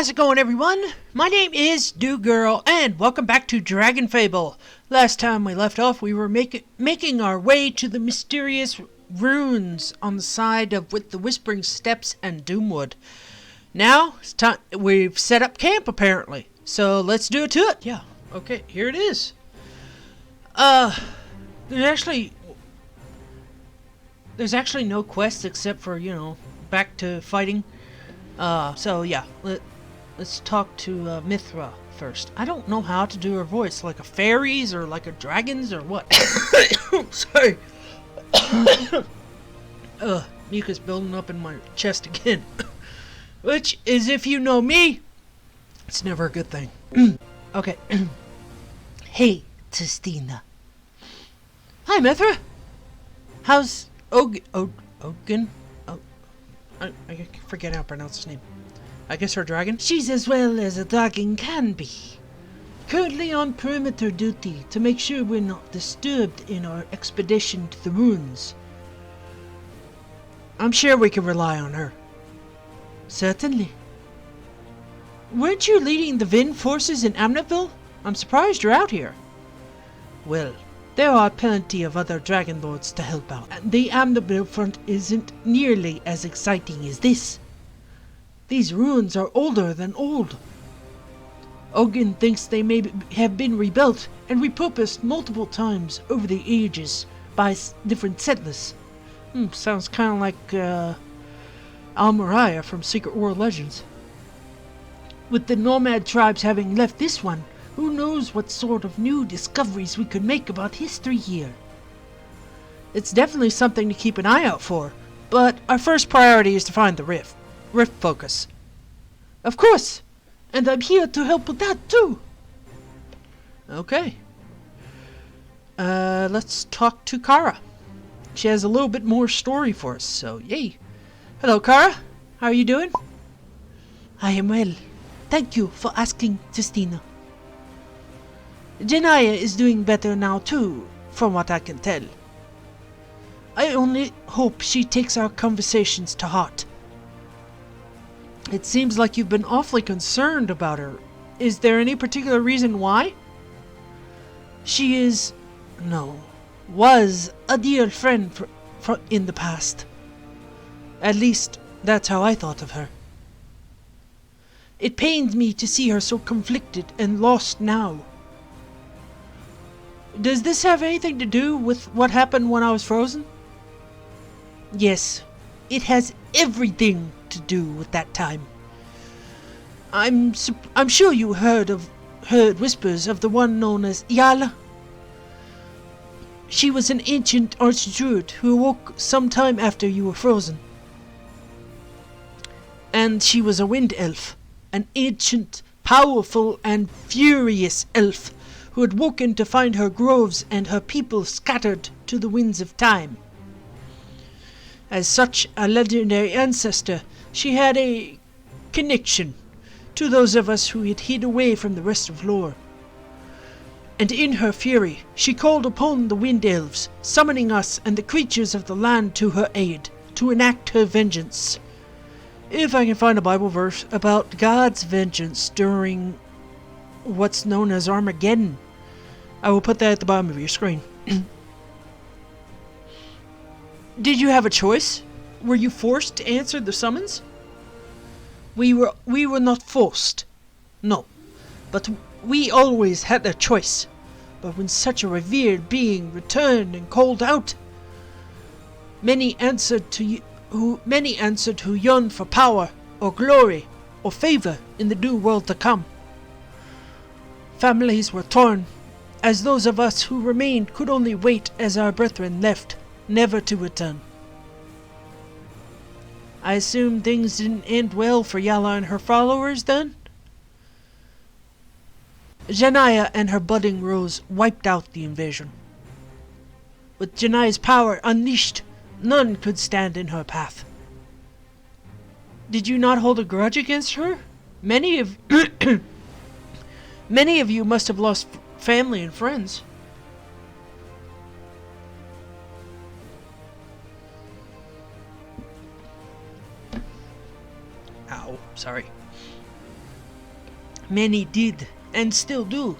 How's it going, everyone? My name is Dieugirl, and welcome back to Dragonfable. Last time we left off, we were making our way to the mysterious ruins on the side of with the Whispering Steps and Doomwood. Now, it's time. We've set up camp, apparently. So, let's do it to it. Yeah, okay, here it is. There's actually no quest except for, back to fighting. So yeah, let's talk to Mithra first. I don't know how to do her voice, like a fairy's or like a dragon's or what. Sorry. Mucus building up in my chest again. Which is, if you know me, it's never a good thing. Okay. Hey, Tistina. Hi, Mithra. How's Ogden? I forget how to pronounce his name. I guess her dragon? She's as well as a dragon can be. Currently on perimeter duty to make sure we're not disturbed in our expedition to the ruins. I'm sure we can rely on her. Certainly. Weren't you leading the Vin forces in Amnetville? I'm surprised you're out here. Well, there are plenty of other dragon lords to help out, and the Amnetville front isn't nearly as exciting as this. These ruins are older than old. Ogden thinks they may have been rebuilt and repurposed multiple times over the ages by different settlers. Sounds kind of like Almariah from Secret World Legends. With the nomad tribes having left this one, who knows what sort of new discoveries we could make about history here. It's definitely something to keep an eye out for, but our first priority is to find the rift focus. Of course, and I'm here to help with that too. Okay. Let's talk to Kara. She has a little bit more story for us, so yay. Hello, Kara. How are you doing? I am well. Thank you for asking, Tistina. Janaya is doing better now too, from what I can tell. I only hope she takes our conversations to heart. It seems like you've been awfully concerned about her. Is there any particular reason why? She was a dear friend in the past. At least, that's how I thought of her. It pains me to see her so conflicted and lost now. Does this have anything to do with what happened when I was frozen? Yes, it has everything to do with that time. I'm sure you heard whispers of the one known as Yala. She was an ancient archdruid who awoke sometime after you were frozen. And she was a wind elf, an ancient, powerful, and furious elf who had woken to find her groves and her people scattered to the winds of time. As such a legendary ancestor, she had a connection to those of us who had hid away from the rest of lore. And in her fury, she called upon the wind elves, summoning us and the creatures of the land to her aid, to enact her vengeance. If I can find a Bible verse about God's vengeance during what's known as Armageddon, I will put that at the bottom of your screen. Did you have a choice? Were you forced to answer the summons? We were not forced. No. But we always had a choice. But when such a revered being returned and called out, many answered who yearned for power or glory or favor in the new world to come. Families were torn, as those of us who remained could only wait as our brethren left, never to return. I assume things didn't end well for Yala and her followers then? Janaya and her budding rose wiped out the invasion. With Janaya's power unleashed, none could stand in her path. Did you not hold a grudge against her? Many of you must have lost family and friends. Ow, sorry. Many did, and still do,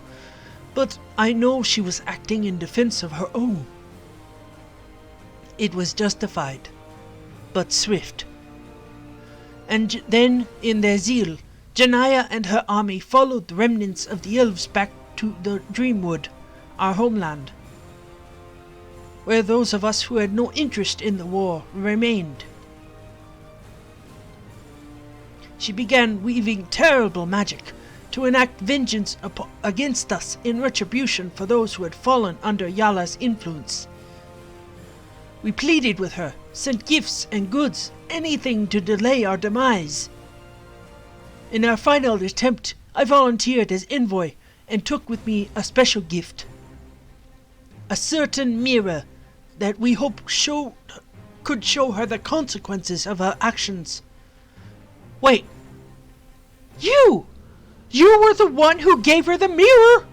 but I know she was acting in defense of her own. It was justified, but swift. And then, in their zeal, Janaya and her army followed the remnants of the elves back to the Dreamwood, our homeland, where those of us who had no interest in the war remained. She began weaving terrible magic to enact vengeance against us in retribution for those who had fallen under Yala's influence. We pleaded with her, sent gifts and goods, anything to delay our demise. In our final attempt, I volunteered as envoy and took with me a special gift. A certain mirror that we hoped could show her the consequences of her actions. Wait. You! You were the one who gave her the mirror!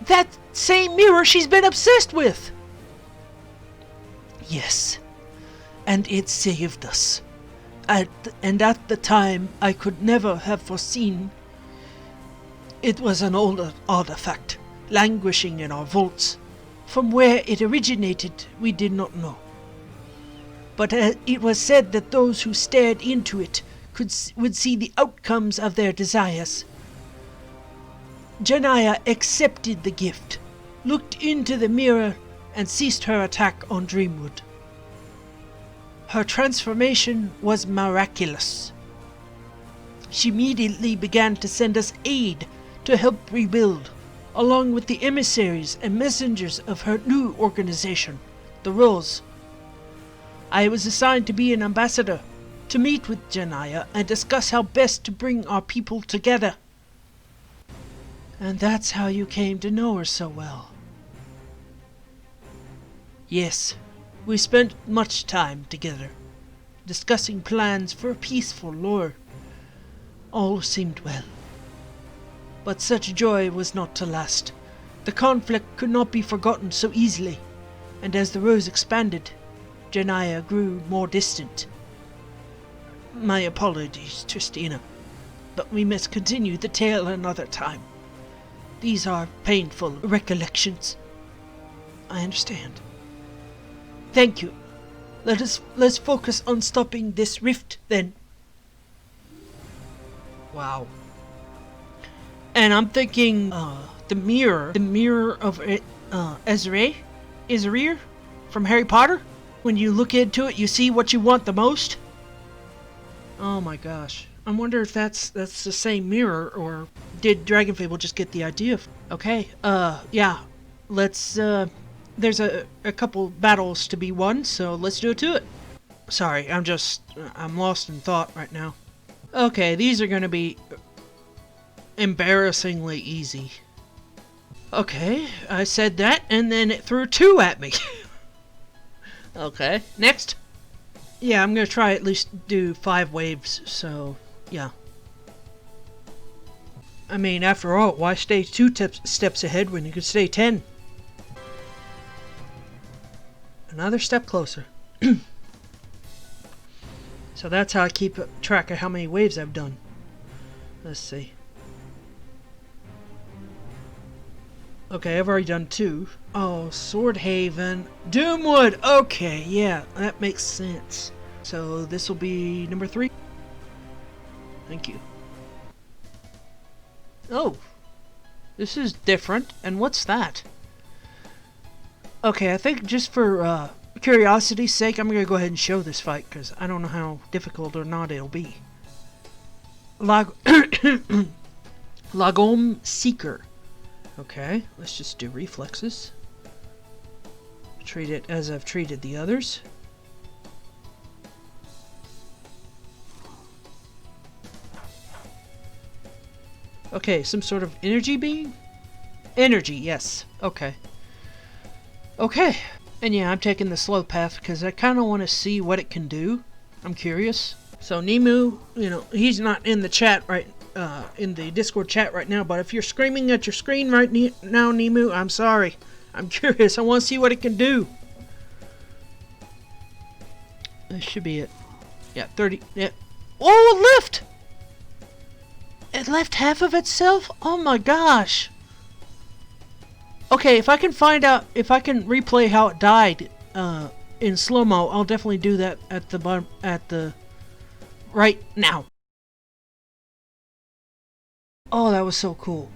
That same mirror she's been obsessed with! Yes. And it saved us. And at the time, I could never have foreseen. It was an old artifact, languishing in our vaults. From where it originated, we did not know. But it was said that those who stared into it would see the outcomes of their desires. Janaya accepted the gift, looked into the mirror, and ceased her attack on Dreamwood. Her transformation was miraculous. She immediately began to send us aid to help rebuild, along with the emissaries and messengers of her new organization, the Rose. I was assigned to be an ambassador, to meet with Janaya and discuss how best to bring our people together. And that's how you came to know her so well. Yes, we spent much time together, discussing plans for a peaceful lore. All seemed well. But such joy was not to last. The conflict could not be forgotten so easily, and as the rose expanded, Janaya grew more distant. My apologies, Tristina, but we must continue the tale another time. These are painful recollections. I understand. Thank you. Let's focus on stopping this rift then. Wow. And I'm thinking, the mirror of Ezreir from Harry Potter. When you look into it, you see what you want the most. Oh my gosh. I wonder if that's the same mirror, or did Dragonfable just get the idea? Okay, yeah. Let's, there's a couple battles to be won, so let's do it to it. Sorry, I'm lost in thought right now. Okay, these are gonna be embarrassingly easy. Okay, I said that, and then it threw 2 at me. Okay, next. Yeah, I'm gonna try at least do 5 waves, so yeah. I mean, after all, why stay 2 steps ahead when you could stay 10? Another step closer. So that's how I keep track of how many waves I've done. Let's see. Okay, I've already done 2. Oh, Swordhaven. Doomwood! Okay, yeah, that makes sense. So this will be number 3. Thank you. Oh, this is different. And what's that? Okay, I think just for curiosity's sake, I'm going to go ahead and show this fight, because I don't know how difficult or not it'll be. Lagom Seeker. Okay, let's just do reflexes. Treat it as I've treated the others. Okay, some sort of energy being? Energy, yes. Okay. Okay. And yeah, I'm taking the slow path because I kind of want to see what it can do. I'm curious. So Nemu, you know, he's not in the chat right in the Discord chat right now, but if you're screaming at your screen right now, Nemu, I'm sorry. I'm curious. I want to see what it can do. This should be it. Yeah, 30. Yeah. Oh, lift! It left half of itself? Oh my gosh. Okay, if I can find out, if I can replay how it died in slow-mo, I'll definitely do that at the bottom, right now. Oh, that was so cool.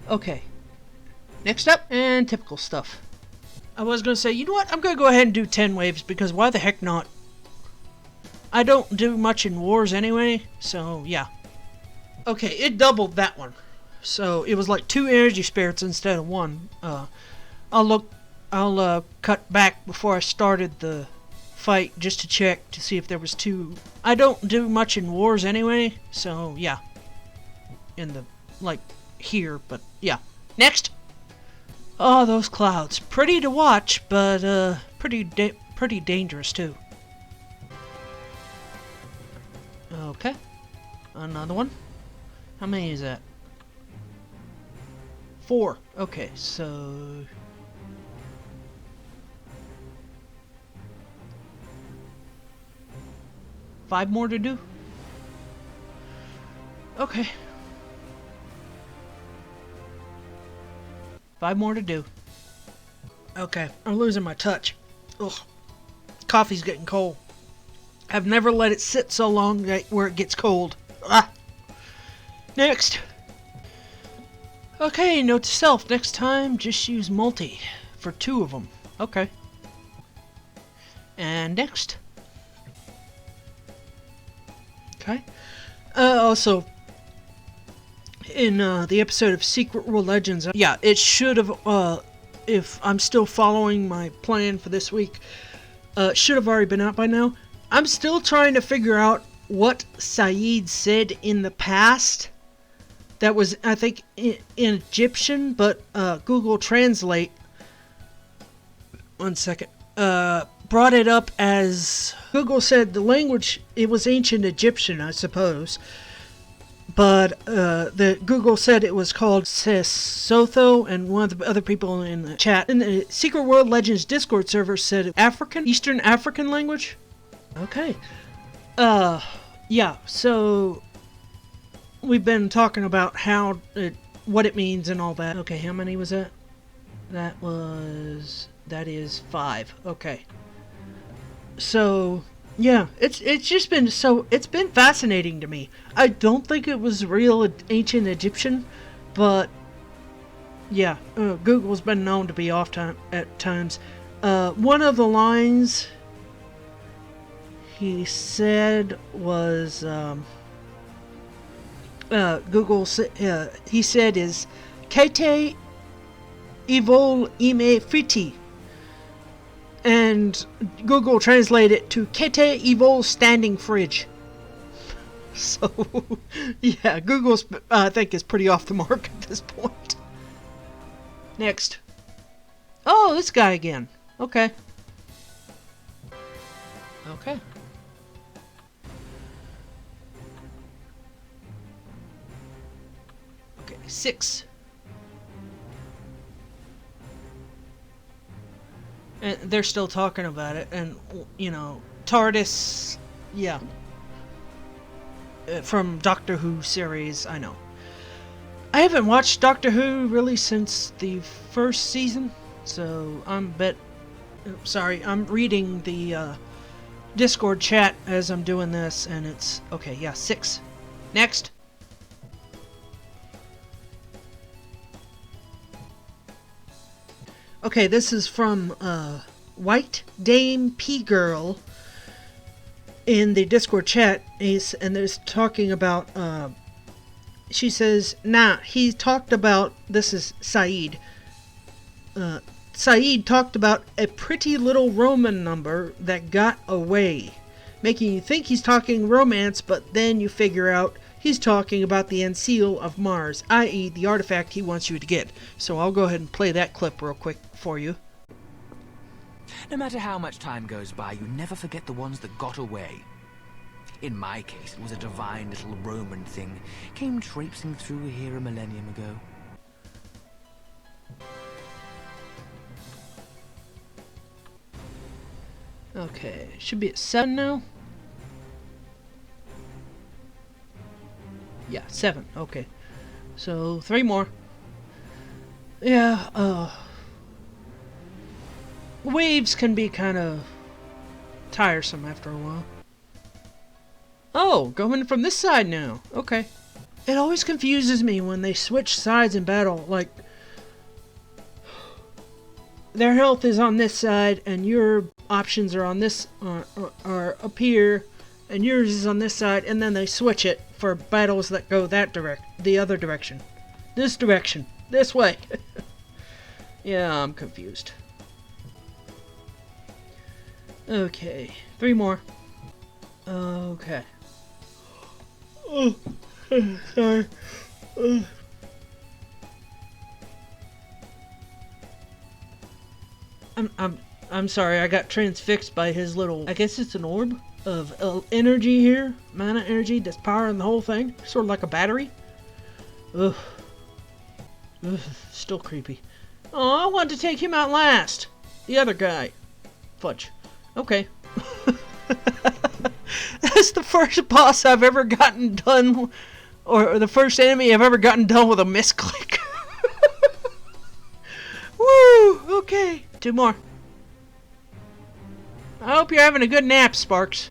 Okay. Next up, and typical stuff. I was going to say, you know what? I'm going to go ahead and do 10 waves, because why the heck not? I don't do much in wars anyway, so yeah. Okay, it doubled that one. So it was like 2 energy spirits instead of 1. I'll cut back before I started the fight just to check to see if there was 2. I don't do much in wars anyway, so yeah. In the, like, here, but yeah. Next! Oh, those clouds. Pretty to watch, but pretty dangerous too. Okay. Another one. How many is that? 4. Okay, so... Five more to do? Okay. 5 more to do. Okay, I'm losing my touch. Ugh. Coffee's getting cold. I've never let it sit so long where it gets cold. Ah. Next. Okay, note to self. Next time, just use multi for 2 of them. Okay. And next. Okay. Also, in the episode of Secret World Legends, yeah, it should have, if I'm still following my plan for this week, should have already been out by now. I'm still trying to figure out what Saeed said in the past. That was, I think, in Egyptian, but Google Translate, one second, brought it up as, Google said the language, it was ancient Egyptian, I suppose. But the Google said it was called Sesotho, and one of the other people in the chat in the Secret World Legends Discord server said African, Eastern African language. Okay. Yeah. So we've been talking about how what it means and all that. Okay, how many was that? That is 5. Okay. So yeah, it's just been it's been fascinating to me. I don't think it was real ancient Egyptian, but yeah, Google's been known to be off time at times. One of the lines he said was he said is Kete evol ime friti. And Google translated it to Kete evol standing fridge. So, yeah, Google's, I think, is pretty off the mark at this point. Next. Oh, this guy again. Okay. Okay. Okay, 6. And they're still talking about it, and, you know, TARDIS, yeah. From Doctor Who series, I know. I haven't watched Doctor Who really since the first season, so I'm reading the Discord chat as I'm doing this, and it's, okay, yeah, 6. Next. Okay, this is from White Dame P Girl in the Discord chat, and there's talking about, she says, nah, he talked about, this is Saeed, Saeed talked about a pretty little Roman number that got away, making you think he's talking romance, but then you figure out he's talking about the Enseal of Mars, i.e. the artifact he wants you to get. So I'll go ahead and play that clip real quick for you. No matter how much time goes by, you never forget the ones that got away. In my case, it was a divine little Roman thing. Came traipsing through here a millennium ago. Okay, should be at 7 now. Yeah, 7. Okay. So 3 more. Yeah, waves can be kind of tiresome after a while. Oh, going from this side now. Okay. It always confuses me when they switch sides in battle. Like, their health is on this side, and your options are on this, are up here, and yours is on this side, and then they switch it for battles that go the other direction. This direction. This way. Yeah, I'm confused. Okay, 3 more. Okay. Oh, sorry. I'm sorry. I got transfixed by his little. I guess it's an orb of energy here, mana energy that's powering the whole thing, sort of like a battery. Ugh. Ugh. Still creepy. Oh, I wanted to take him out last. The other guy. Fudge. Okay. That's the first boss I've ever gotten done, or the first enemy I've ever gotten done with a misclick. Woo! Okay. 2 more. I hope you're having a good nap, Sparks.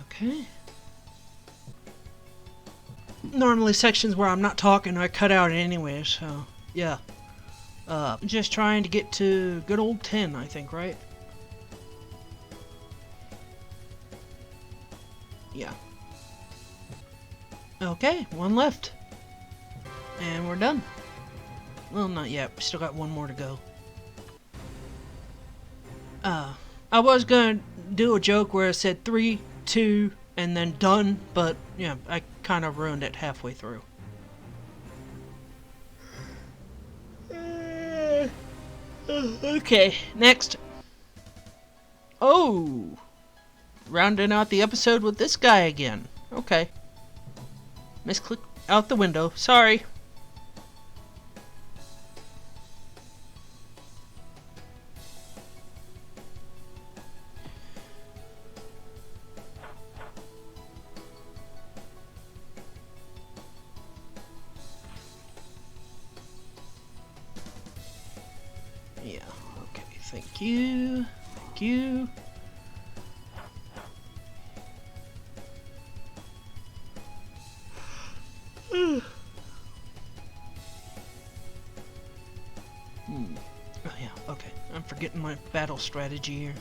Okay. Normally sections where I'm not talking I cut out anyway, so yeah. Just trying to get to good old 10, I think, right? Yeah. Okay, 1 left. And we're done. Well, not yet. We still got 1 more to go. I was gonna do a joke where I said 3, 2, and then done, but yeah, I kind of ruined it halfway through. Okay, next. Oh! Rounding out the episode with this guy again. Okay. Misclick out the window. Sorry. Yeah, okay, thank you. Thank you. Oh yeah, okay. I'm forgetting my battle strategy here.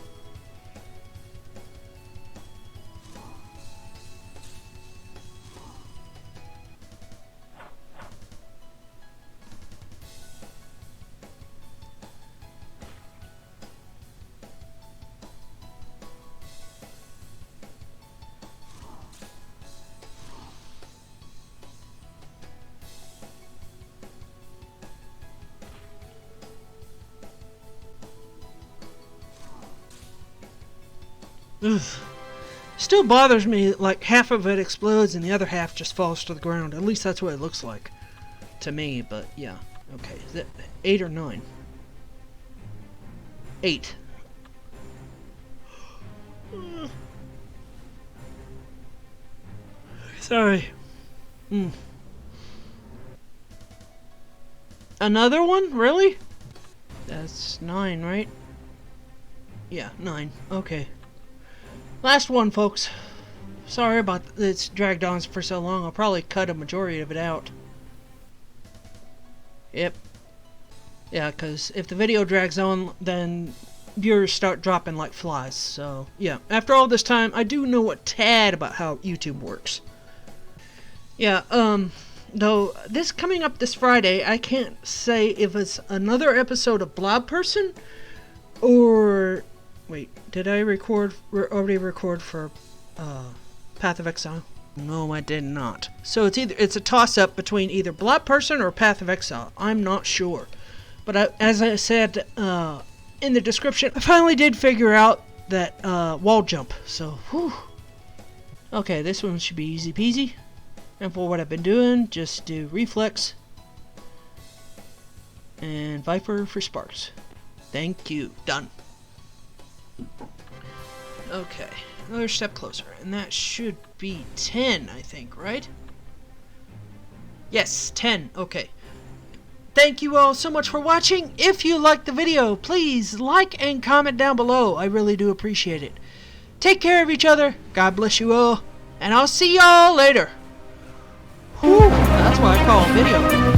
Ugh. Still bothers me, like half of it explodes and the other half just falls to the ground. At least that's what it looks like to me, but yeah. Okay, is that 8 or 9? 8. Sorry. Another one? Really? That's 9, right? Yeah, 9. Okay. Last one, folks. Sorry about it's dragged on for so long. I'll probably cut a majority of it out. Yep. Yeah, because if the video drags on, then viewers start dropping like flies. So, yeah. After all this time, I do know a tad about how YouTube works. Yeah, though, this coming up this Friday, I can't say if it's another episode of Blob Person, or... Wait, did I already record for Path of Exile? No, I did not. So it's a toss-up between either Blob Person or Path of Exile. I'm not sure. But as I said in the description, I finally did figure out that wall jump. So, whew. Okay, this one should be easy peasy. And for what I've been doing, just do Reflex and Viper for Sparks. Thank you. Done. Okay. Another step closer. And that should be 10, I think, right? Yes, 10. Okay. Thank you all so much for watching. If you liked the video, please like and comment down below. I really do appreciate it. Take care of each other. God bless you all. And I'll see y'all later. Whew, that's why I call it video.